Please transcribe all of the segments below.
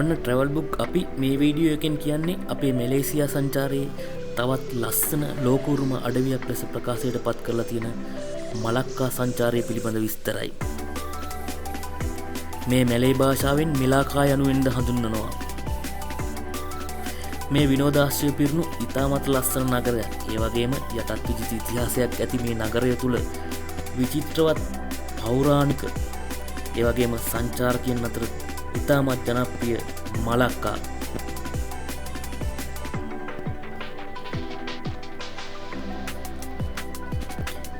ඔන්න travel book අපි මේ වීඩියෝ එකෙන් කියන්නේ අපේ මැලේසියා සංචාරයේ තවත් ලස්සන ලෝකෝරුම අඩවියක් ලෙස ප්‍රකාශයට පත් කරලා තියෙන මලක්කා සංචාරය පිළිබඳ විස්තරයි. මේ මැලේ භාෂාවෙන් මිලාකා යනුවෙන්ද හඳුන්වනවා. මේ විනෝදාශ්‍රය පිරුණු ඉතාමත් ලස්සන නගරයක්. ඒ වගේම යටත් විජිත ඉතිහාසයක් ඇති මේ නගරය තුළ විචිත්‍රවත් පෞරාණික ඒ වගේම සංචාරකයන් අතර ඉතාමත් ජනප්‍රිය මලක්කා.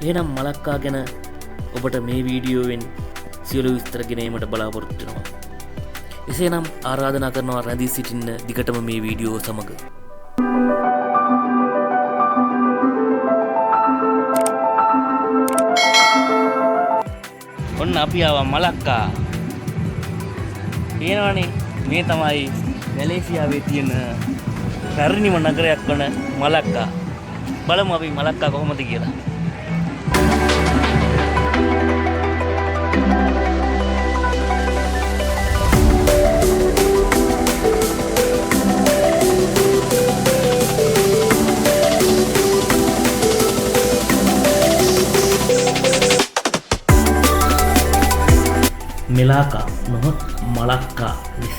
එහෙනම් මලක්කා ගැන ඔබට මේ වීඩියෝවෙන් සියලු විස්තර ගෙනීමට බලාපොරොත්තු වෙනවා. එසේනම් ආරාධනා කරනවා රැඳී සිටින්න දිගටම මේ වීඩියෝ සමග. ඔන්න අපි ආවා මලක්කා. පේනවනේ මේ තමයි මැලේසියාවේ තියෙන පැරණිම නගරයක් වන මලක්කා. බලමු අපි මලක්කා කොහොමද කියලා. මෙලාකා නොහොත් මලක්කා ලෙස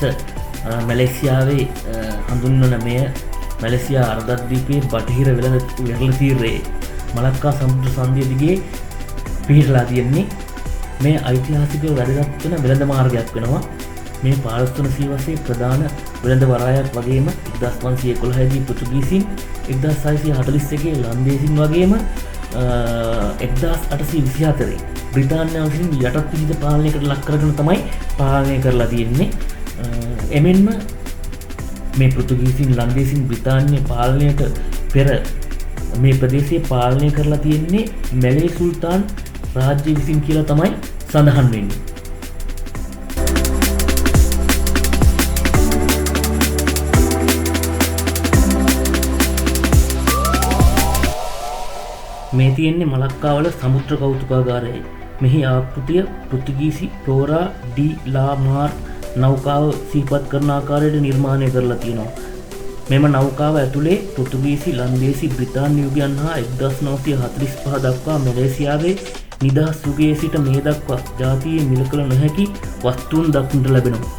මැලේසියාවේ හඳුන්වන මෙය මැලේසියා අර්ධද්වීපයේ බටහිර වෙරළ තීරයේ මලක්කා සමුද්‍ර සන්ධිය දිගේ පිහිටලා තියෙන්නේ. මේ ඓතිහාසික වැදගත් වෙන වෙළඳ මාර්ගයක් වෙනවා. මේ පාරස්වන සීවසේ ප්‍රධාන වෙළඳ වරායක් වගේම 1511 දී පෘතුගීසින් 1641 ලන්දේසින් වගේම 1824 බ්‍රිතාන්‍ය විසින් යටත් විජිත පාලනයකට ලක් කරගෙන තමයි පාලනය කරලා තියෙන්නේ. එමෙන්ම මේ පෘතුගීසින් ලන්දේසින් බ්‍රිතාන්‍ය පාලනයට පෙර මේ ප්‍රදේශයේ පාලනය කරලා තියෙන්නේ මැලේ සුල්තාන් රාජ්‍ය විසින් කියලා තමයි සඳහන් වෙන්නේ. මේ තියෙන්නේ මලක්කාවල සමුද්‍ර කෞතුකාගාරයයි. මෙහි ආකෘතිය පෘතුගීසි ෆ්ලෝරා ඩි ලා මාර් නෞකාව සිහිපත් කරන ආකාරයට නිර්මාණය කරලා තියෙනවා. මෙම නෞකාව ඇතුලේ පෘතුගීසි ලන්දේසි බ්‍රිතාන්‍ය යුගයන් හා 1945 දක්වා මැලේසියාවේ නිදහස් යුගයේ සිට මේ දක්වා ජාතියේ මිල කළ නොහැකි වස්තුන් දක්නට ලැබෙනවා.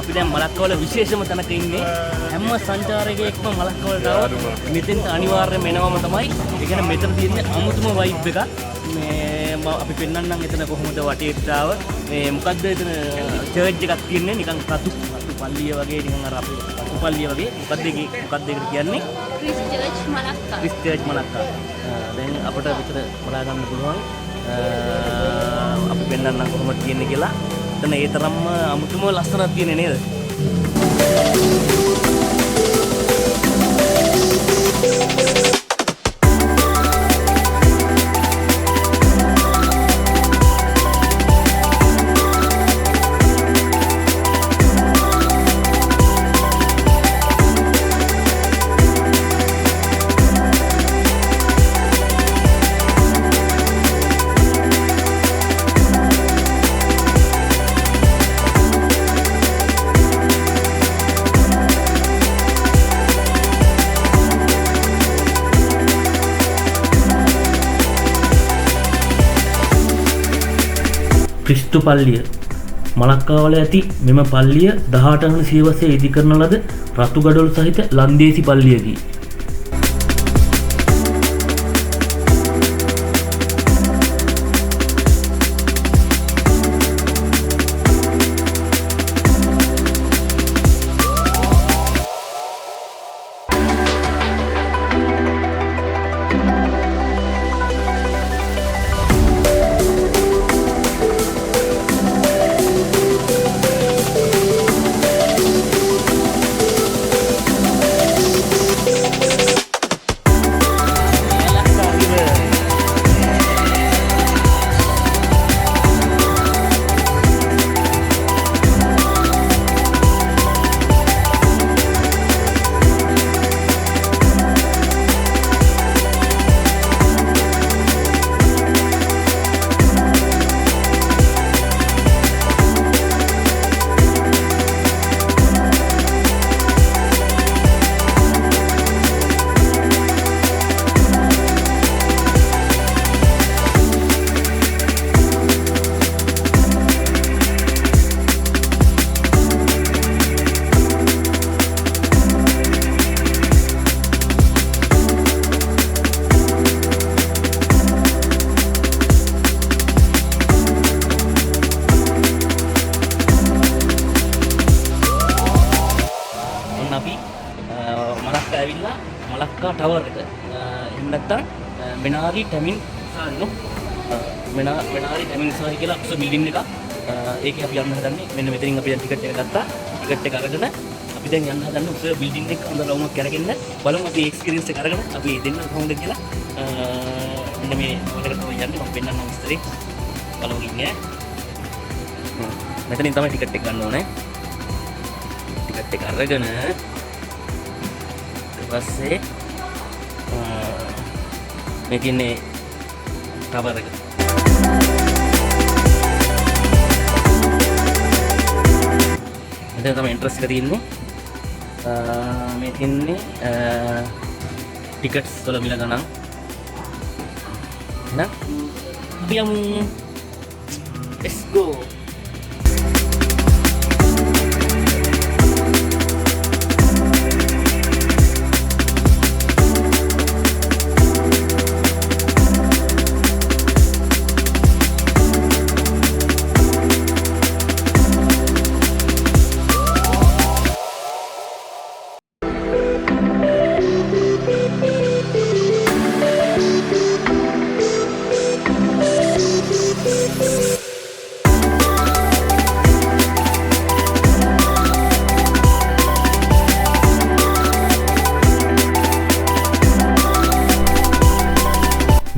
අපි දැන් මලක්කවල විශේෂම තැනක ඉන්නේ. හැම සංචාරකයෙක්ම මලක්කවලට આવොත් මෙතෙන්ට අනිවාර්යයෙන්ම එනවම තමයි. ඒ කියන්නේ මෙතන තියෙන අමුතුම වයිබ් එකක්. මේ අපි පෙන්නන්නම් එතන කොහොමද වටේට ආව. මේ මොකද්ද එතන චර්ච් එකක් තියෙන්නේ නිකන් රතු පල්ලිය වගේ නිකන් අර අපේ රතු පල්ලිය වගේ. මොකද්ද ඒකට කියන්නේ? Christ Church Malacca. Christ Church Malacca. දැන් අපිට විතර බලා ගන්න පුළුවන්. අපි පෙන්නන්නම් කොහොමද තියෙන්නේ කියලා. එතන ඒ තරම්ම අමුතුම ලස්සනක් තියෙන්නේ නේද? ක්‍රිස්තු පල්ලිය මලක්කාවල ඇති මෙම පල්ලිය 18 වන සියවසේ ඉදි කරන ලද රතු ගඩොල් සහිත ලන්දේසි පල්ලියකි. මලක්කා ටවර් එක. එහෙම නැත්නම් මෙනාරි ටැමින් සාරිනෝ මෙනාරි ටැමින් සාරි කියලා අක්ෂ බිල්ඩින් එකක්. ඒකේ අපි යන්න හදන්නේ. මෙන්න මෙතනින් අපි දැන් ටිකට් එක ගත්තා. ටිකට් එක අරගෙන අපි දැන් යන්න හදන්නේ උස බිල්ඩින් එක අnder රවුමක් කරගෙන බලමු අපි එක්ස්පීරියන්ස් එක අරගෙන අපි දෙන්න කොහොමද කියලා. මෙන්න මේ වලකට තමයි යන්නේ. මම පෙන්නන්නම් විස්තරේ. බලමු ඉන්නේ. මෙතනින් තමයි ටිකට් එක ගන්න ඕනේ. ටිකට් එක අරගෙන ඊට පස්සේ මේ කියන්නේ ටවර් එක. මෙතන තමයි එන්ට්‍රස් එක තියෙන්නේ. මේ තියන්නේ ටිකට්ස් වල මිල ගණන්. එහෙනම් අපි යමු. Let's go.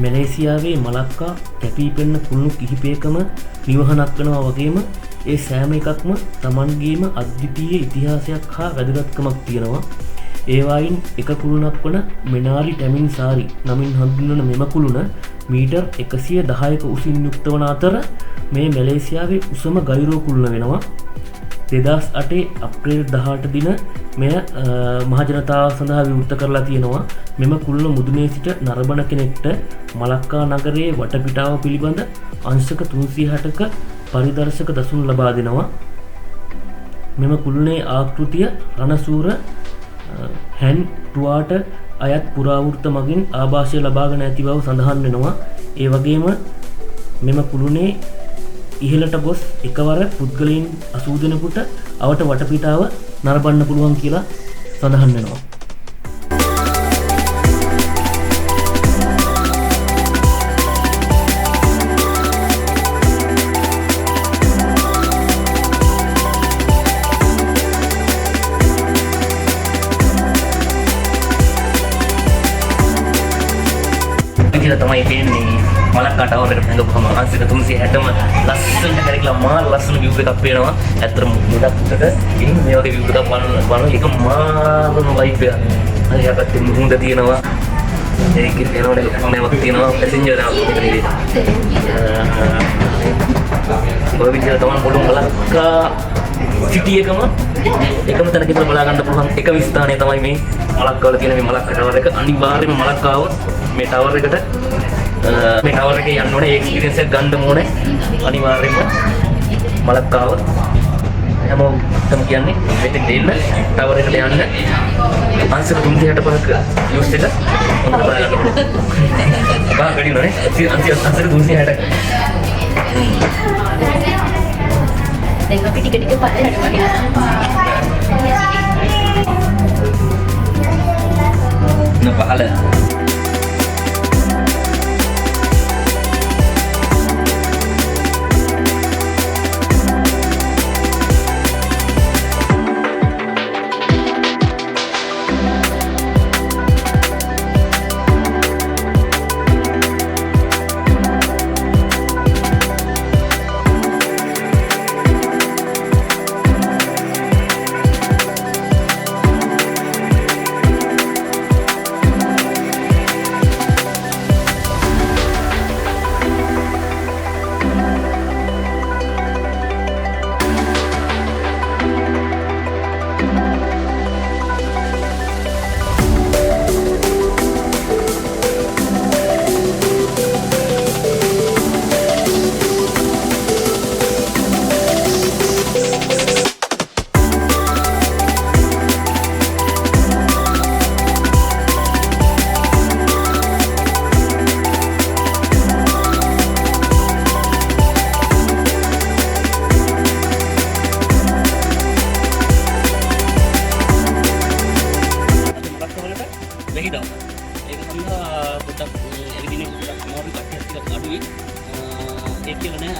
මැලේසියාවේ මලක්කා කැපී පෙනෙන කුළුණු කිහිපයකම නිවහනක් වෙනවා වගේම ඒ සෑම එකක්ම Tamanගේම අද්විතීය ඉතිහාසයක් හා වැදගත්කමක් තියෙනවා. ඒවායින් එක කුළුණක් වන මෙනාරි ටැමින් සාරි නමින් හඳුන්වන මෙම කුළුණ මීටර් 110ක උසින් යුක්ත වන අතර මේ මැලේසියාවේ උසම ගෛරෝ කුළුණ වෙනවා. 2008 අප්‍රේල් 18 දින මෙය මහජනතාව සඳහා විවෘත කරලා තියෙනවා. මෙම කුළුණ මුදුනේ සිට නරඹන කෙනෙක්ට මලක්කා නගරයේ වටපිටාව පිළිබඳ අංශක 360ක පරිදර්ශක දසුන් ලබා දෙනවා. මෙම කුළුණේ ආකෘතිය රණසූර හැන් ටුවාට අයත් පුරාවෘත්ත මගින් ආభాෂය ලබාගෙන ඇති බව සඳහන් වෙනවා. ඒ වගේම මෙම කුළුණේ ඉහළට ගොස් එකවර පුද්ගලයන් 80 දෙනෙකුට අවට වටපිටාව නරඹන්න පුළුවන් කියලා සඳහන් වෙනවා. තමයි පේන්නේ මලක්කා ටවර් එකට හඳුනගම අංශක 360ම ලස්සනට කරකලා මාර ලස්සන view එකක් පේනවා. ඇත්තටම ගොඩක් උඩට ඉන්න මේ වගේ view එකක් බලන එක මාරම vibe එකක්. හරි අපිට මුහුද තියෙනවා. ඒකේ පේනවනේ ලොකුමක් තියෙනවා පැසෙන්ජර් එකක් නෙවෙයි. ඔය විදිහට තමයි පොඩු මලක්කා සිටි එකම තැනක ඉඳලා බලා ගන්න පුළුවන් එකම ස්ථානය තමයි මේ මලක්කා වල තියෙන මේ මලක්කා ටවර් එක. අනිවාර්යයෙන්ම මලක්කාව මේ ටවර් එකට මේ ටවර් එකේ යන්න ඕනේ. එක්ස්පීරියන්ස් එක ගන්න ඕනේ. අනිවාර්යයෙන්ම මලක්කාව හැමෝටම කියන්නේ මෙතෙන් දෙන්න ටවර් එකට යන්න අංශක 365ක යූස් එක හොඳට බලන්න. බා ගඩි නෝනේ අංශක 360ක දැන් අපි ටික ටික පල්ලෙහාට වගේ පහළ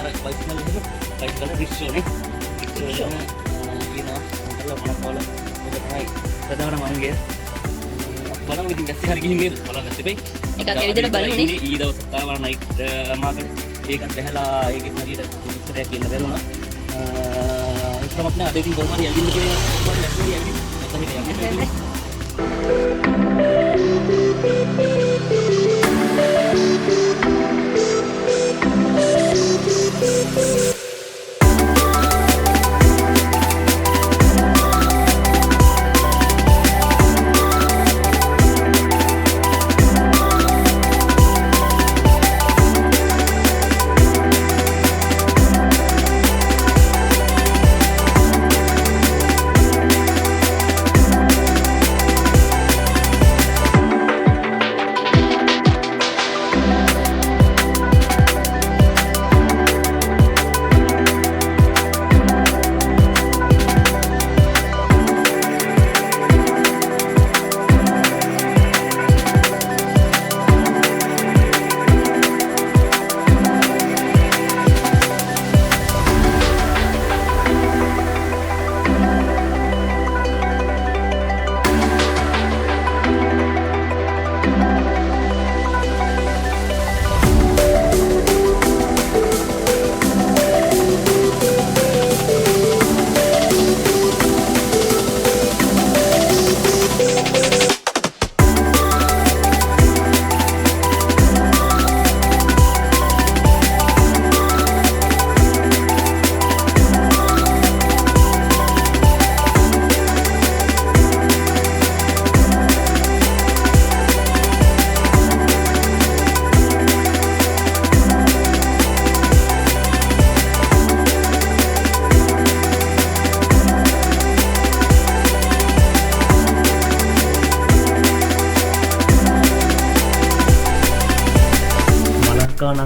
අර බයිසිකල් රික්ෂෝනේ රික්ෂෝ කියනවා අල්ල මොනවාල ඔබ තමයි ප්‍රධාන මංගේ බලමු ඉතින් දැස්සේ හරි ගිහින් නේද බලන්න තිබේ එකක් ඇවිදලා බලමුනේ ඊ දවස් තාවර නයිට් මාකට ඒකත් දැහලා ඒකේ හරියට විස්තරයක් කියන්න බැරුණා ඉස්සරහට නෑ අද ඉතින් කොහොම හරි යන්න කියලා මම නැස්සේ යන්නේ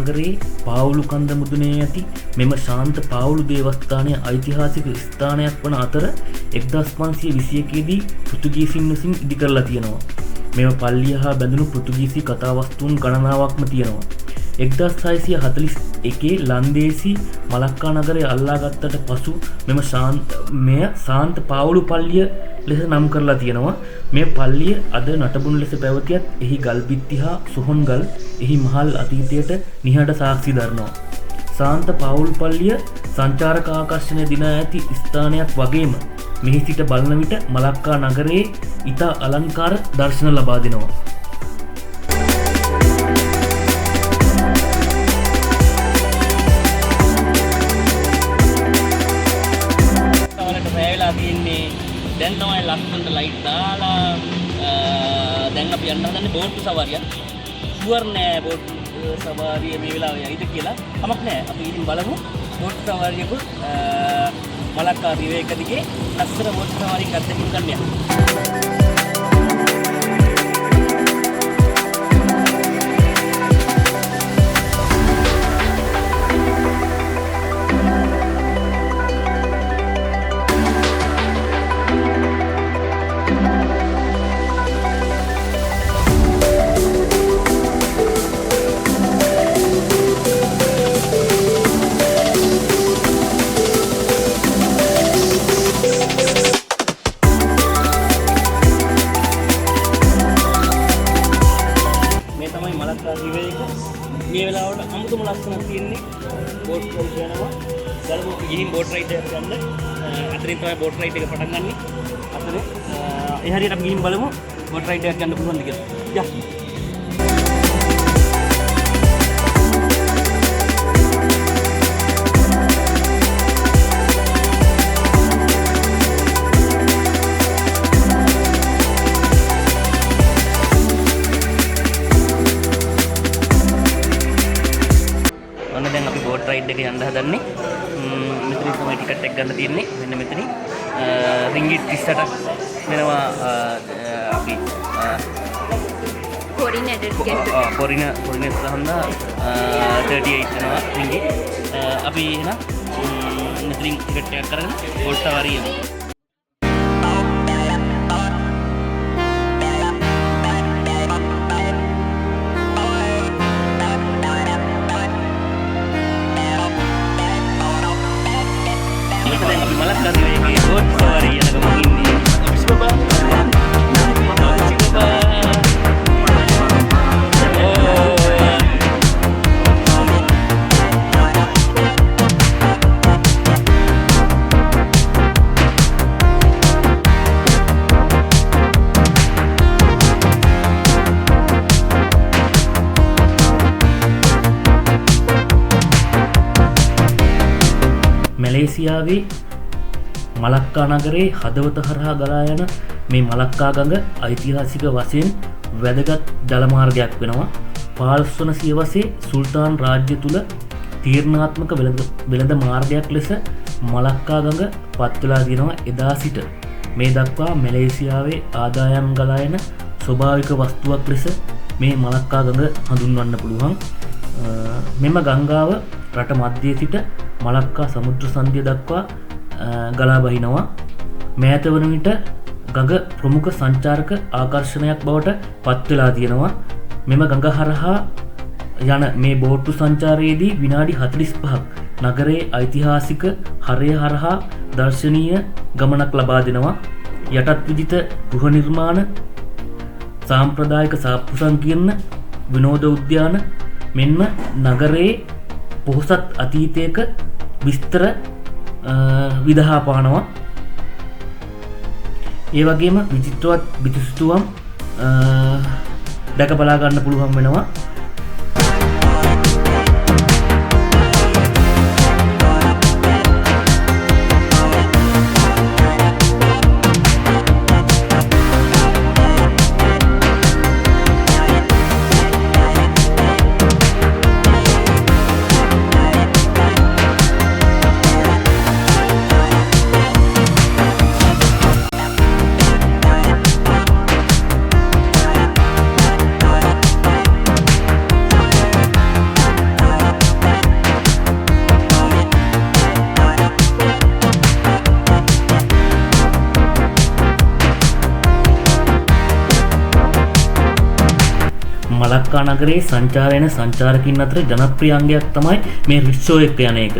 නගරේ පාවුළු කන්ද මුදුනේ ඇති මෙම ශාන්ත පාවුළු දේවස්ථානය ඓතිහාසික ස්ථානයක් වන අතර 1521 දී පෘතුගීසින් විසින් ඉදි කරලා තියෙනවා. මෙම පල්ලිය හා බැඳුණු පෘතුගීසි කතාවස්තුන් ගණනාවක්ම තියෙනවා. 1641 ලන්දේසි මලක්කා නගරය අල්ලාගත්තට පසු මෙය ශාන්ත පාවුළු පල්ලිය ලෙස නම් කරලා තියෙනවා. මේ පල්ලිය අද නටබුන් ලෙස පැවතියත් එහි ගල් බිත්ති හා සොහොන් ගල් එහි මහල් අතීතයට නිහඬ සාක්ෂි දරනවා. ශාන්ත පාවුල් පල්ලිය සංචාරක ආකර්ෂණය දිනා ඇති ස්ථානයක් වගේම මෙහි සිට බලන විට මලක්කා නගරයේ ඉතා අලංකාර දර්ශන ලබා දෙනවා. දැන් තමයි ලස්සනට ලයිට් දාලා දැන් අපි යන්න හදන්නේ බෝට් සවාරියක්. ෂුවර් නෑ බෝට් සවාරිය මේ වෙලාවේ යයිද කියලා. කමක් නෑ. අපි ඉතින් බලමු බෝට් සවාරියක මලක්කා රිවේක දිගේ ලස්සන බෝට් සවාරියක් අත්දැකීම් ගන්න යන්න. මේ වෙලාවට අමුතුම ලස්සනක් තියෙන්නේ බෝට් රයිඩ් යනවා. බලමු ගිහින් බෝට් රයිඩ් එකක් ගන්න. අතරින් තමයි බෝට් රයිඩ් එක පටන් ගන්නෙ. අතරින් ඒ හරියට අපි ගිහින් බලමු බෝට් රයිඩ් එකක් ගන්න පුළුවන්ද කියලා. යා. රයිඩ් එක යන්න හදන්නේ. මෙතන තමයි ටිකට් එක ගන්න තියෙන්නේ. මෙන්න මෙතන රින්ගිට් 38ක් වෙනවා. අපි foreign added foreign සහන්දා 38 වෙනවා රින්ගිට්. අපි එහෙනම් මෙතනින් ටිකට් එකක් කරගෙන බෝට් සවාරිය යමු. මලක්කා නෙවෙයි බෝට් සවාරිය යනක මම ඉන්නේ ඔෆිස් මැලේසියාවේ මලක්කා නගරේ හදවත හරහා ගලා යන මේ මලක්කා ගඟ ඓතිහාසික වශයෙන් වැදගත් ජලමාර්ගයක් වෙනවා. 15 වන සියවසේ සුල්තාන් රාජ්‍ය තුල තීරණාත්මක වෙළඳ මාර්ගයක් ලෙස මලක්කා ගඟ පත්වලා තියෙනවා. එදා සිට මේ දක්වා මැලේසියාවේ ආදායම් ගලා යන ස්වභාවික වස්තුවක් ලෙස මේ මලක්කා ගඟ හඳුන්වන්න පුළුවන්. මෙම ගංගාව රට මධ්‍යයේ සිට මලක්කා සමුද්‍ර සන්ධිය දක්වා ගලා බහිනවා. මෑත වන විට ගඟ ප්‍රමුඛ සංචාරක ආකර්ෂණයක් බවට පත්වෙලා තියෙනවා. මෙම ගඟ හරහා යන මේ බෝට්ටු සංචාරයේදී විනාඩි 45ක් නගරයේ ඓතිහාසික හරය හරහා දර්ශනීය ගමනක් ලබා දෙනවා. යටත් විජිත ගෘහ නිර්මාණ, සාම්ප්‍රදායික සාප්පු සංකීර්ණ, විනෝද උද්‍යාන මෙන්ම නගරයේ පොහොසත් අතීතයක විස්තර විදහා පානවා. ඒ වගේම විචිත්‍රවත් බිතුසිතුවම් දැක බලා ගන්න පුළුවන් වෙනවා. මලක්කා නගරේ සංචාරයන සංචාරකින් අතර ජනප්‍රිය අංගයක් තමයි මේ රික්ෂෝ එක්ක යන එක.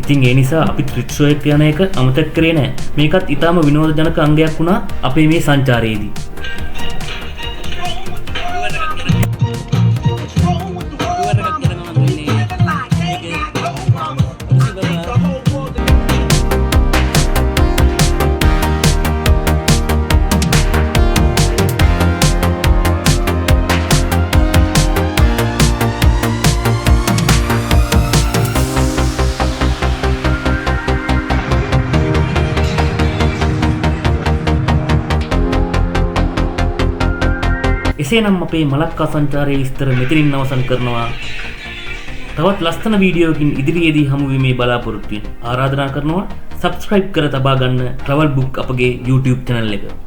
ඉතින් ඒ නිසා අපි රික්ෂෝ එක්ක යන එක අමතක කරේ නැහැ. මේකත් ඊටාම විනෝදජනක අංගයක් වුණා අපේ මේ සංචාරයේදී. එසේනම් අපේ මලක්කා සංචාරයේ විස්තර මෙතනින් අවසන් කරනවා. තවත් ලස්සන වීඩියෝකින් ඉදිරියේදී හමු වීමේ බලාපොරොත්තුවෙන් ආරාධනා කරනවා. subscribe කර තබා ගන්න travel book අපගේ YouTube channel එක.